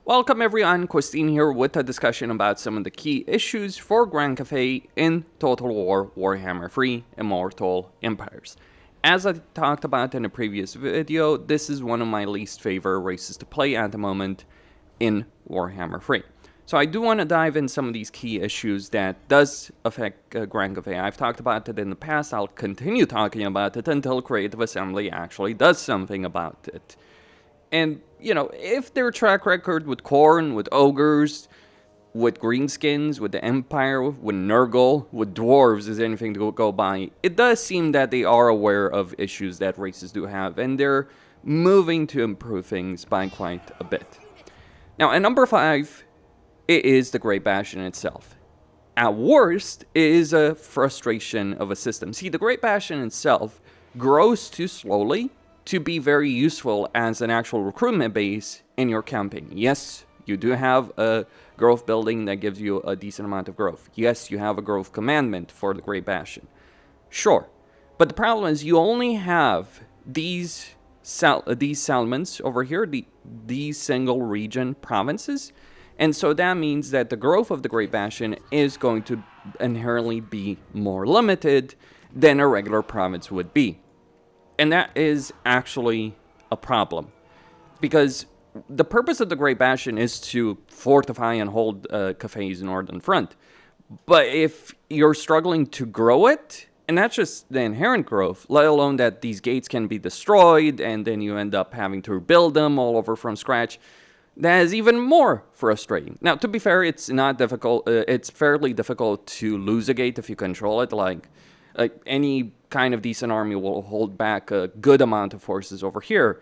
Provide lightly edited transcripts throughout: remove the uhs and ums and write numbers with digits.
Welcome everyone, Christine here with a discussion about some of the key issues for Grand Cathay in Total War Warhammer 3 Immortal Empires. As I talked about in a previous video, this is one of my least favorite races to play at the moment in Warhammer 3. So I do want to dive in some of these key issues that does affect Grand Cathay. I've talked about it in the past, I'll continue talking about it until Creative Assembly actually does something about it. And, you know, if their track record with Khorne, with Ogres, with Greenskins, with the Empire, with Nurgle, with Dwarves is anything to go by, it does seem that they are aware of issues that races do have, and they're moving to improve things by quite a bit. Now, at number 5, it is the Great Bastion itself. At worst, it is a frustration of a system. See, the Great Bastion itself grows too slowly to be very useful as an actual recruitment base in your campaign. Yes, you do have a growth building that gives you a decent amount of growth. Yes, you have a growth commandment for the Great Bastion. Sure, but the problem is you only have these settlements over here, these single region provinces, and so that means that the growth of the Great Bastion is going to inherently be more limited than a regular province would be. And that is actually a problem, because the purpose of the Great Bastion is to fortify and hold Cathay's northern front. But if you're struggling to grow it, and that's just the inherent growth, let alone that these gates can be destroyed, and then you end up having to rebuild them all over from scratch, that is even more frustrating. Now, to be fair, it's not difficult. It's fairly difficult to lose a gate if you control it. Like any kind of decent army will hold back a good amount of forces over here.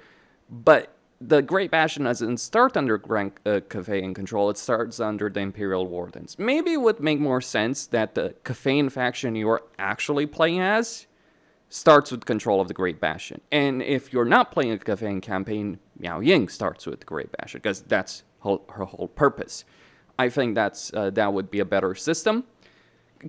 But the Great Bastion doesn't start under Grand Cathay in control. It starts under the Imperial Wardens. Maybe it would make more sense that the Cathayan faction you're actually playing as starts with control of the Great Bastion. And if you're not playing a Cathayan campaign, Miao Ying starts with the Great Bastion, because that's her whole purpose. I think that would be a better system.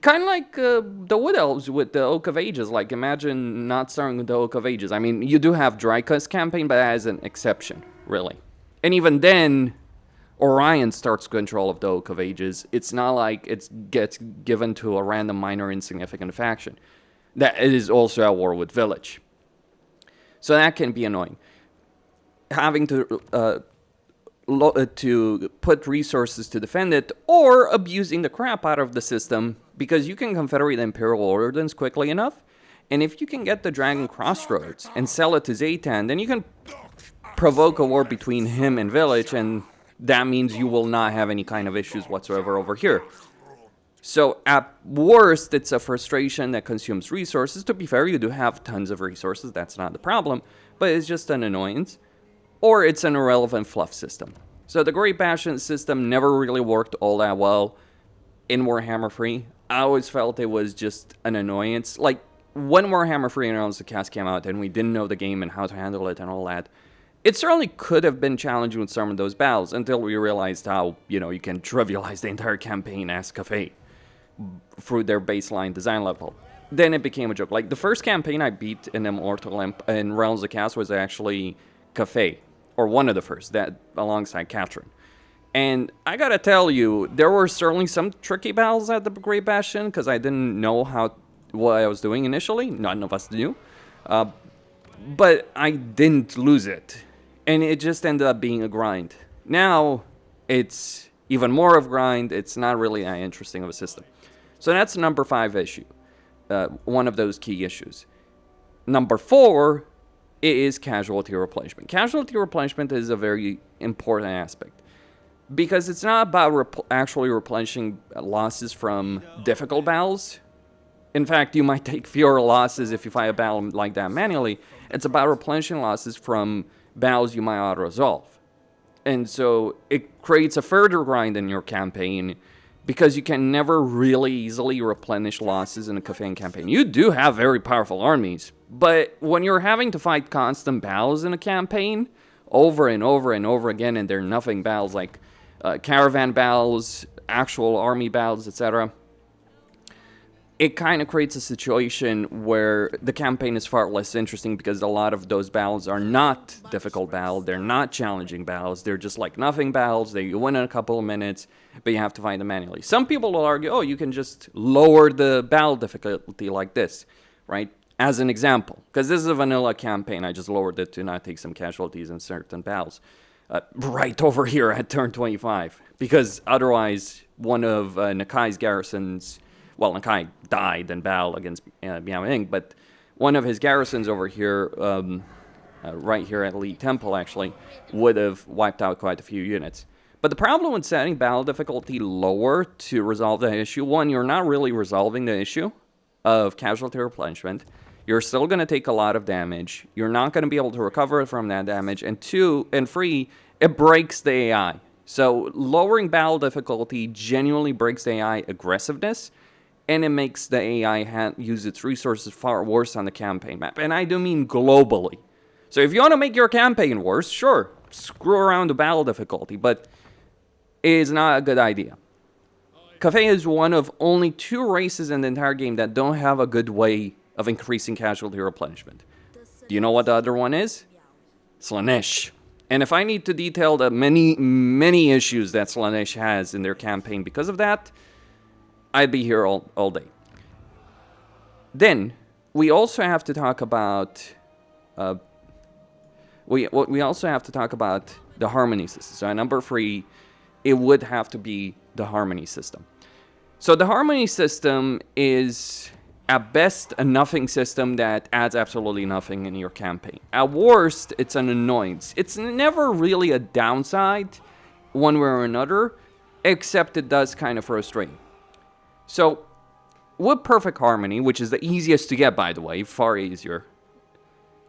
Kind of like the Wood Elves with the Oak of Ages. Like, imagine not starting with the Oak of Ages. I mean, you do have Dryca's campaign, but that is an exception, really. And even then, Orion starts control of the Oak of Ages. It's not like it gets given to a random minor insignificant faction. That is also at war with Village. So that can be annoying. Having to put resources to defend it, or abusing the crap out of the system, because you can confederate the Imperial Ordnance quickly enough, and if you can get the Dragon Crossroads and sell it to Zaytan, then you can provoke a war between him and Village, and that means you will not have any kind of issues whatsoever over here. So at worst, it's a frustration that consumes resources. To be fair, you do have tons of resources, that's not the problem, but it's just an annoyance. Or it's an irrelevant fluff system. So the Great Bastion system never really worked all that well in Warhammer 3. I always felt it was just an annoyance. Like, when Warhammer 3 and Realms of Chaos came out and we didn't know the game and how to handle it and all that, it certainly could have been challenging with some of those battles until we realized how, you know, you can trivialize the entire campaign as Cathay through their baseline design level. Then it became a joke. Like, the first campaign I beat in Immortal Empires in Realms of Chaos was actually Cathay, or one of the first, that alongside Katrin. And I gotta tell you, there were certainly some tricky battles at the Great Bastion, because I didn't know what I was doing initially. None of us knew. But I didn't lose it. And it just ended up being a grind. Now, it's even more of a grind. It's not really that interesting of a system. So that's number 5 issue. One of those key issues. Number 4, it is casualty replenishment. Casualty replenishment is a very important aspect, because it's not about actually replenishing losses from difficult battles. In fact, you might take fewer losses if you fight a battle like that manually. It's about replenishing losses from battles you might auto-resolve. And so it creates a further grind in your campaign, because you can never really easily replenish losses in a Cathayan campaign. You do have very powerful armies, but when you're having to fight constant battles in a campaign over and over and over again, and they're nothing battles like caravan battles, actual army battles, etc., it kind of creates a situation where the campaign is far less interesting because a lot of those battles are not difficult battles, they're not challenging battles, they're just like nothing battles, they win in a couple of minutes, but you have to find them manually. Some people will argue, oh, you can just lower the battle difficulty like this, right? As an example, because this is a vanilla campaign, I just lowered it to not take some casualties in certain battles. Right over here at turn 25, because otherwise one of Nakai's garrisons, well, Nakai died in battle against Miao Ying, but one of his garrisons over here, right here at Lee Temple actually, would have wiped out quite a few units. But the problem with setting battle difficulty lower to resolve the issue, one, you're not really resolving the issue of casualty replenishment. You're still going to take a lot of damage. You're not going to be able to recover from that damage. And two, and three, it breaks the AI. So lowering battle difficulty genuinely breaks the AI aggressiveness, and it makes the AI use its resources far worse on the campaign map. And I do mean globally. So if you want to make your campaign worse, sure, screw around the battle difficulty, but it is not a good idea. Cathay is one of only 2 races in the entire game that don't have a good way of increasing casualty replenishment. Do you know what the other one is? Slaanesh. And if I need to detail the many issues that Slaanesh has in their campaign because of that, I'd be here all day. Then, we also have to talk about... we also have to talk about the harmony system. So at number 3, it would have to be the harmony system. So the harmony system is... at best, a nothing system that adds absolutely nothing in your campaign. At worst, it's an annoyance. It's never really a downside, one way or another, except it does kind of frustrate. So, with perfect harmony, which is the easiest to get, by the way, far easier,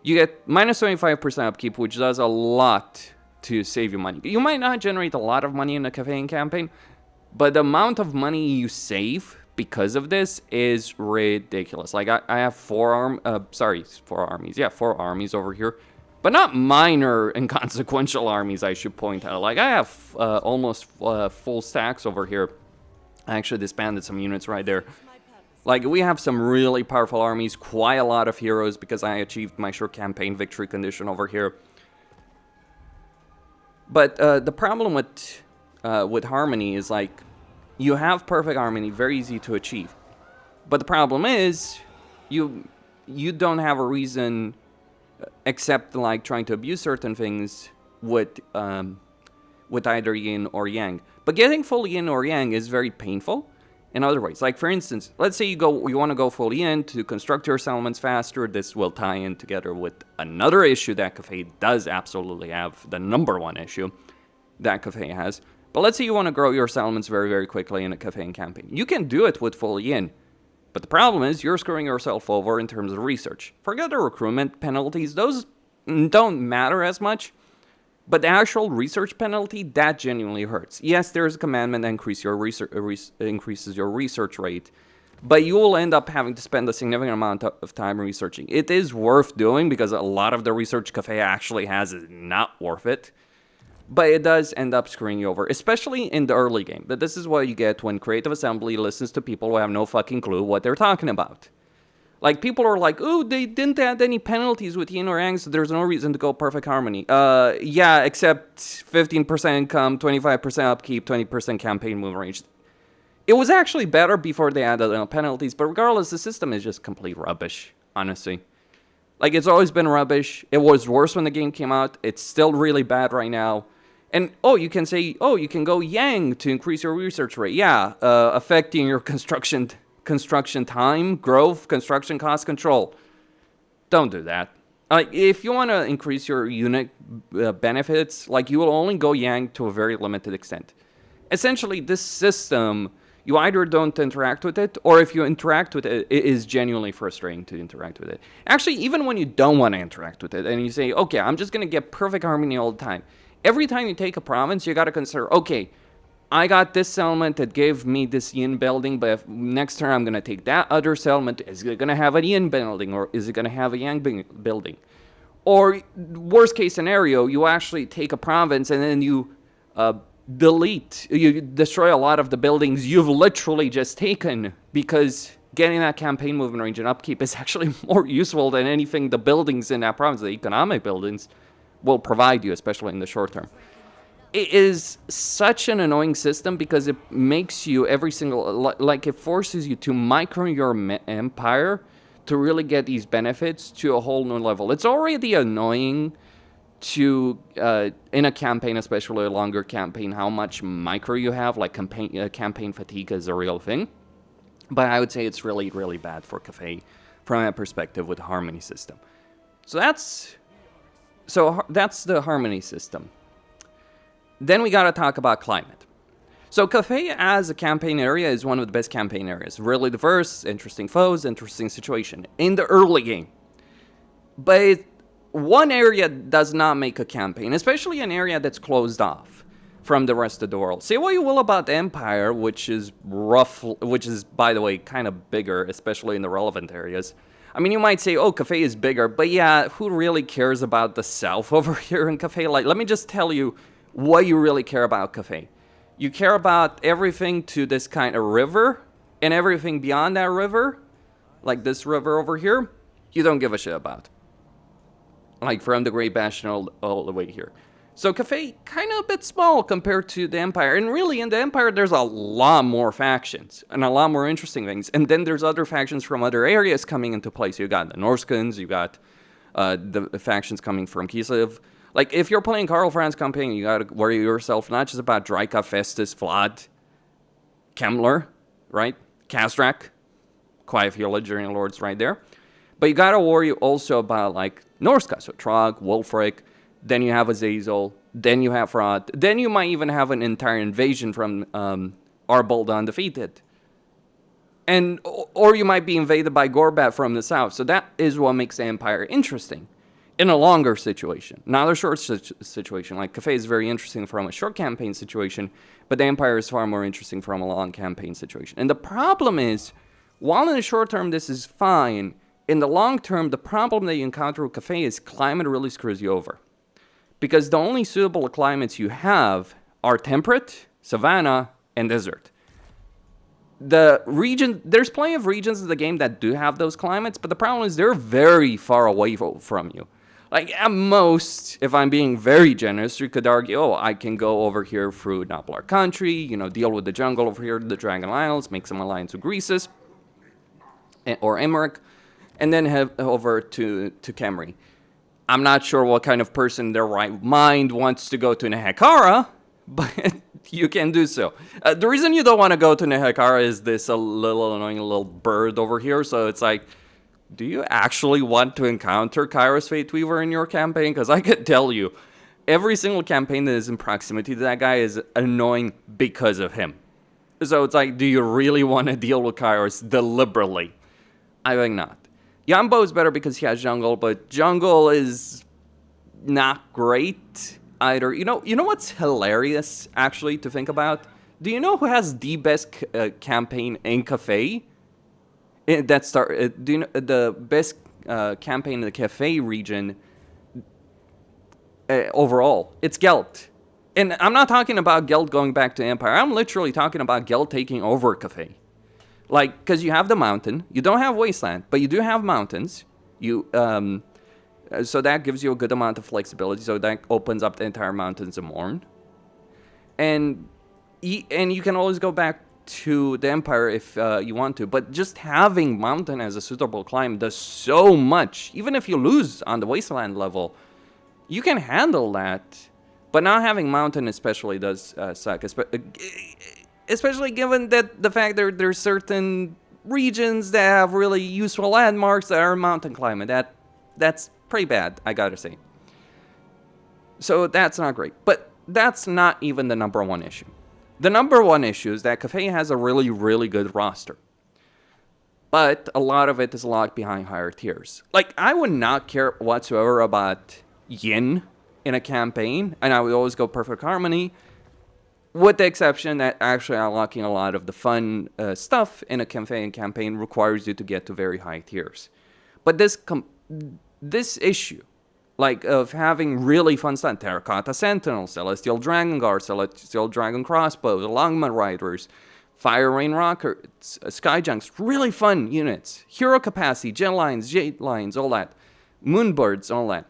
you get minus 25% upkeep, which does a lot to save you money. You might not generate a lot of money in a Cathay campaign, but the amount of money you save because of this is ridiculous. Like, I have 4 armies. Yeah, 4 armies over here. But not minor inconsequential armies, I should point out. Like, I have almost full stacks over here. I actually disbanded some units right there. Like, we have some really powerful armies, quite a lot of heroes, because I achieved my short campaign victory condition over here. But the problem with harmony is, like, you have perfect harmony, very easy to achieve. But the problem is, you don't have a reason, except like trying to abuse certain things with either yin or yang. But getting full yin or yang is very painful in other ways. Like, for instance, let's say you want to go full yin to construct your settlements faster. This will tie in together with another issue that Cathay does absolutely have, the number 1 issue that Cathay has. But let's say you want to grow your settlements very, very quickly in a Cathay campaign. You can do it with full yin. But the problem is you're screwing yourself over in terms of research. Forget the recruitment penalties. Those don't matter as much. But the actual research penalty, that genuinely hurts. Yes, there's a commandment that increases your research rate. But you will end up having to spend a significant amount of time researching. It is worth doing because a lot of the research Cathay actually has is not worth it. But it does end up screwing you over, especially in the early game. But this is what you get when Creative Assembly listens to people who have no fucking clue what they're talking about. Like, people are like, ooh, they didn't add any penalties with yin or yang, so there's no reason to go perfect harmony. Yeah, except 15% income, 25% upkeep, 20% campaign move range. It was actually better before they added penalties, but regardless, the system is just complete rubbish, honestly. Like, it's always been rubbish. It was worse when the game came out. It's still really bad right now. And, you can say, you can go yang to increase your research rate. Yeah, affecting your construction time, growth, construction cost control. Don't do that. Like, if you want to increase your unit benefits, like, you will only go yang to a very limited extent. Essentially, this system, you either don't interact with it, or if you interact with it, it is genuinely frustrating to interact with it. Actually, even when you don't want to interact with it, and you say, okay, I'm just going to get perfect harmony all the time. Every time you take a province, you got to consider, okay, I got this settlement that gave me this yin building, but if next turn I'm going to take that other settlement. Is it going to have a yin building, or is it going to have a yang building? Or, worst case scenario, you actually take a province and then you you destroy a lot of the buildings you've literally just taken because getting that campaign movement range and upkeep is actually more useful than anything the buildings in that province, the economic buildings, will provide you, especially in the short term. It is such an annoying system because it makes you every single, like it forces you to micro your empire to really get these benefits to a whole new level. It's already annoying to, in a campaign, especially a longer campaign, how much micro you have, like campaign fatigue is a real thing. But I would say it's really, really bad for Cathay from that perspective with the harmony system. So that's the harmony system. Then we gotta talk about climate. So Cathay as a campaign area is one of the best campaign areas. Really diverse, interesting foes, interesting situation in the early game. But one area does not make a campaign, especially an area that's closed off from the rest of the world. Say what you will about the Empire, which is by the way kind of bigger, especially in the relevant areas. I mean, you might say, oh, Cathay is bigger, but yeah, who really cares about the south over here in Cathay? Like, let me just tell you what you really care about Cathay. You care about everything to this kind of river, and everything beyond that river, like this river over here, you don't give a shit about. Like from the Great Bastion all the way here. So Cathay, kind of a bit small compared to the Empire. And really, in the Empire, there's a lot more factions and a lot more interesting things. And then there's other factions from other areas coming into place. You got the Norskins, you got the factions coming from Kislev. Like, if you're playing Karl Franz campaign, you gotta worry yourself not just about Draika, Festus, Vlad, Kemmler, right? Kazrak, quite a few Legendary Lords right there. But you gotta worry also about, like, Norska, so Trog, Wolfric, then you have Azazel, then you have Rod, then you might even have an entire invasion from Arbold Undefeated. Or you might be invaded by Gorbat from the south. So that is what makes the Empire interesting. In a longer situation, not a short situation. Like Cathay is very interesting from a short campaign situation, but the Empire is far more interesting from a long campaign situation. And the problem is, while in the short term this is fine, in the long term the problem that you encounter with Cathay is climate really screws you over. Because the only suitable climates you have are temperate, savanna, and desert. There's plenty of regions in the game that do have those climates, but the problem is they're very far away from you. Like, at most, if I'm being very generous, you could argue, oh, I can go over here through Nablar country, deal with the jungle over here, the Dragon Isles, make some alliance with Greases, or Emmerich, and then head over to Khemri. I'm not sure what kind of person in their right mind wants to go to Nehekara, but you can do so. The reason you don't want to go to Nehekara is this little annoying little bird over here, so it's like, do you actually want to encounter Kairos Fate Weaver in your campaign? Because I could tell you, every single campaign that is in proximity to that guy is annoying because of him. So it's like, do you really want to deal with Kairos deliberately? I think not. Yambo is better because he has jungle, but jungle is not great either. You know what's hilarious, actually, to think about? Do you know who has the best campaign in Cathay? Do you know the best campaign in the Cathay region overall? It's Gelt. And I'm not talking about Gelt going back to Empire. I'm literally talking about Gelt taking over Cathay. Like, because you have the mountain. You don't have Wasteland, but you do have mountains. So that gives you a good amount of flexibility. So that opens up the entire mountains of Morn. And you can always go back to the Empire if you want to, but just having mountain as a suitable climb does so much. Even if you lose on the Wasteland level, you can handle that, but not having mountain especially does suck, especially given that the fact that there's certain regions that have really useful landmarks that are mountain climbing. That's pretty bad, I gotta say. So that's not great, but that's not even the number one issue. The number one issue is that Cathay has a really, really good roster. But a lot of it is locked behind higher tiers. Like, I would not care whatsoever about Yin in a campaign, and I would always go Perfect Harmony, with the exception that actually unlocking a lot of the fun stuff in a campaign requires you to get to very high tiers. But this issue, like, of having really fun stuff, Terracotta Sentinel, Celestial Dragon Guard, Celestial Dragon Crossbow, the Longman Riders, Fire Rain Rockets, Skyjunks, really fun units. Hero Capacity, Jet Lines, Jade Lines, all that. Moonbirds, all that.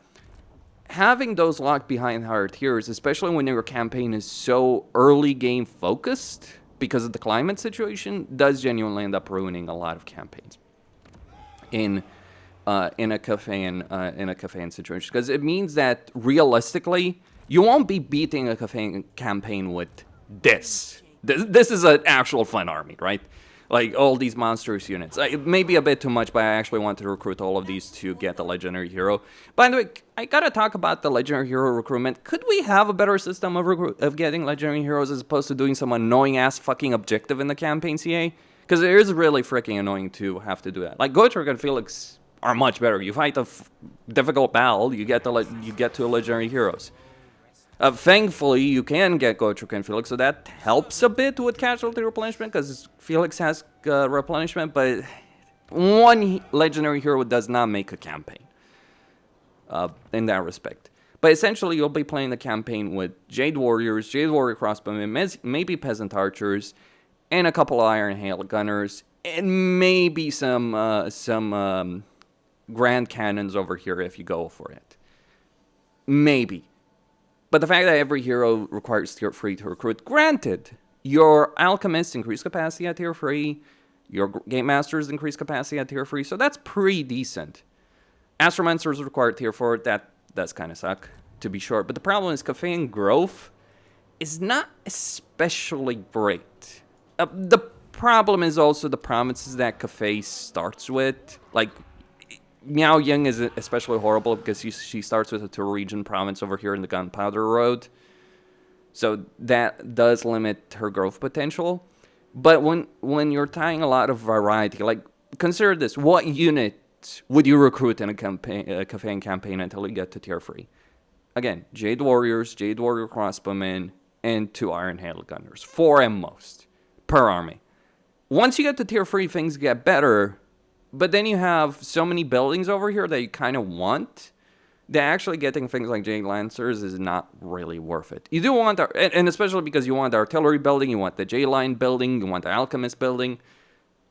Having those locked behind higher tiers, especially when your campaign is so early game focused because of the climate situation, does genuinely end up ruining a lot of campaigns in a Cathayan situation, because it means that realistically you won't be beating a Cathayan campaign with this. This is an actual fun army, right? Like, all these monstrous units. It may be a bit too much, but I actually want to recruit all of these to get the Legendary Hero. By the way, I gotta talk about the Legendary Hero recruitment. Could we have a better system of getting Legendary Heroes as opposed to doing some annoying-ass fucking objective in the campaign, CA? Because it is really freaking annoying to have to do that. Like, Gotrek and Felix are much better. You fight a difficult battle, you get to Legendary Heroes. Thankfully, you can get Gotrek and Felix, so that helps a bit with casualty replenishment, because Felix has replenishment, but one Legendary Hero does not make a campaign in that respect. But essentially, you'll be playing the campaign with Jade Warriors, Jade Warrior Crossbowmen, maybe Peasant Archers, and a couple of Iron Hail Gunners, and maybe some Grand Cannons over here if you go for it. Maybe. But the fact that every hero requires tier 3 to recruit, granted, your Alchemists increase capacity at tier 3, your Game Masters increase capacity at tier 3, so that's pretty decent. Astromancers require tier 4, that does kind of suck, to be sure. But the problem is Cathayan growth is not especially great. The problem is also the provinces that Cathay starts with. Like, Miao Ying is especially horrible because she starts with a two-region province over here in the Gunpowder Road. So that does limit her growth potential. But when you're tying a lot of variety, like, consider this. What unit would you recruit in a Cathayan campaign until you get to tier 3? Again, Jade Warriors, Jade Warrior Crossbowmen, and 2 Iron Hail Gunners. 4 at most per army. Once you get to tier 3, things get better. But then you have so many buildings over here that you kind of want, that actually getting things like Jade Lancers is not really worth it. You do want, and especially because you want the Artillery building, you want the J-Line building, you want the Alchemist building.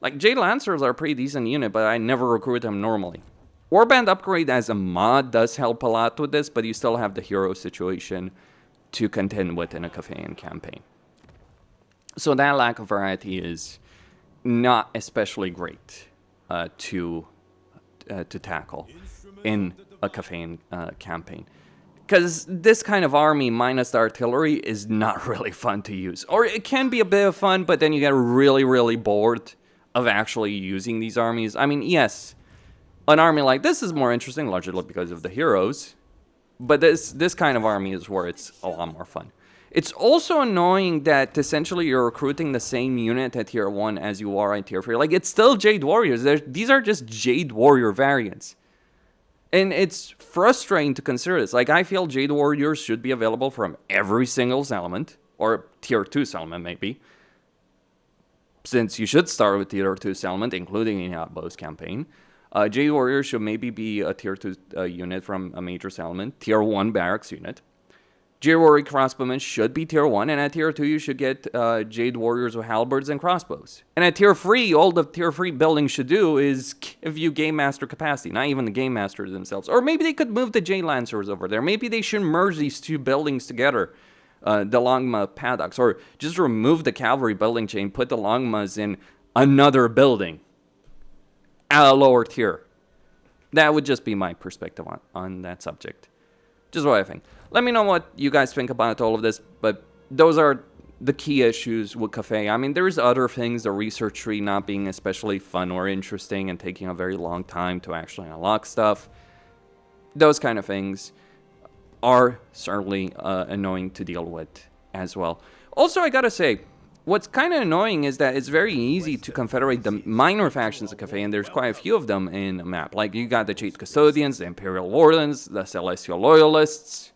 Like, Jade Lancers are a pretty decent unit, but I never recruit them normally. Warband Upgrade as a mod does help a lot with this, but you still have the hero situation to contend with in a Cathayan campaign. So that lack of variety is not especially great to tackle in a Cathayan campaign. Because this kind of army minus the artillery is not really fun to use. Or it can be a bit of fun, but then you get really, really bored of actually using these armies. I mean, yes, an army like this is more interesting, largely because of the heroes. But this kind of army is where it's a lot more fun. It's also annoying that essentially you're recruiting the same unit at tier 1 as you are at tier 3. Like, it's still Jade Warriors. These are just Jade Warrior variants. And it's frustrating to consider this. Like, I feel Jade Warriors should be available from every single settlement, or tier 2 settlement maybe. Since you should start with tier 2 settlement, including in Outbow's campaign. Jade Warriors should maybe be a tier 2 unit from a major settlement. Tier 1 barracks unit. Jade Warrior Crossbowmen should be tier 1, and at tier 2 you should get Jade Warriors with halberds and crossbows. And at tier 3, all the tier 3 buildings should do is give you Game Master capacity, not even the Game Masters themselves. Or maybe they could move the Jade Lancers over there. Maybe they should merge these two buildings together, the Longma Paddocks, or just remove the Cavalry building chain, put the Longmas in another building at a lower tier. That would just be my perspective on that subject. Just what I think. Let me know what you guys think about all of this, but those are the key issues with Cathay. I mean, there's other things, the research tree not being especially fun or interesting and taking a very long time to actually unlock stuff. Those kind of things are certainly annoying to deal with as well. Also, I gotta say, what's kind of annoying is that it's very easy to confederate the minor factions of Cathay, and there's quite a few of them in the map. Like, you got the Jade Custodians, the Imperial Wardens, the Celestial Loyalists,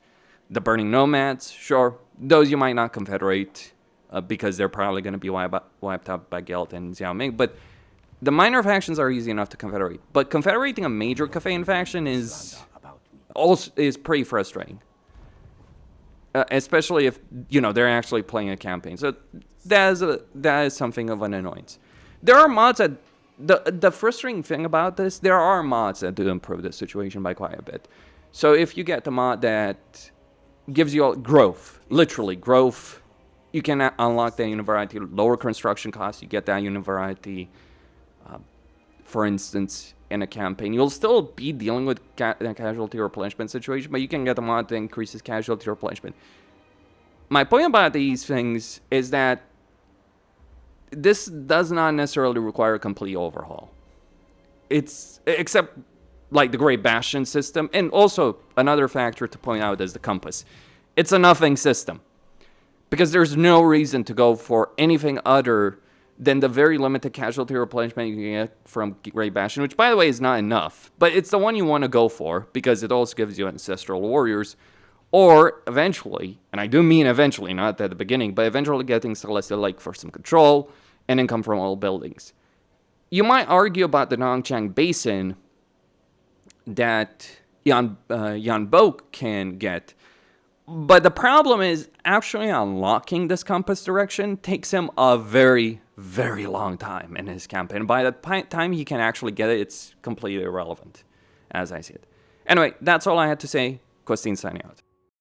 the Burning Nomads. Sure, those you might not confederate because they're probably going to be wiped out by Gelt and Xiaoming. But the minor factions are easy enough to confederate. But confederating a major Cathayan faction is pretty frustrating. Especially if, they're actually playing a campaign. So that is something of an annoyance. There are mods that the frustrating thing about this, there are mods that do improve the situation by quite a bit. So if you get the mod that gives you all growth, literally growth, you can unlock that unit variety, lower construction costs, you get that unit variety. For instance, in a campaign, you'll still be dealing with a casualty replenishment situation, but you can get a mod that increases casualty replenishment. My point about these things is that this does not necessarily require a complete overhaul. It's except like the Great Bastion system, and also another factor to point out is the compass. It's a nothing system because there's no reason to go for anything other than the very limited casualty replenishment you can get from Great Bastion, which by the way is not enough, but it's the one you want to go for because it also gives you Ancestral Warriors, or eventually, and I do mean eventually, not at the beginning, but eventually getting Celestial Lake for some control and income from all buildings. You might argue about the Nongchang Basin that Yan Bo can get, but the problem is actually unlocking this compass direction takes him a very, very long time in his campaign. By the time he can actually get it, it's completely irrelevant, as I see it. Anyway, that's all I had to say. Costin signing out.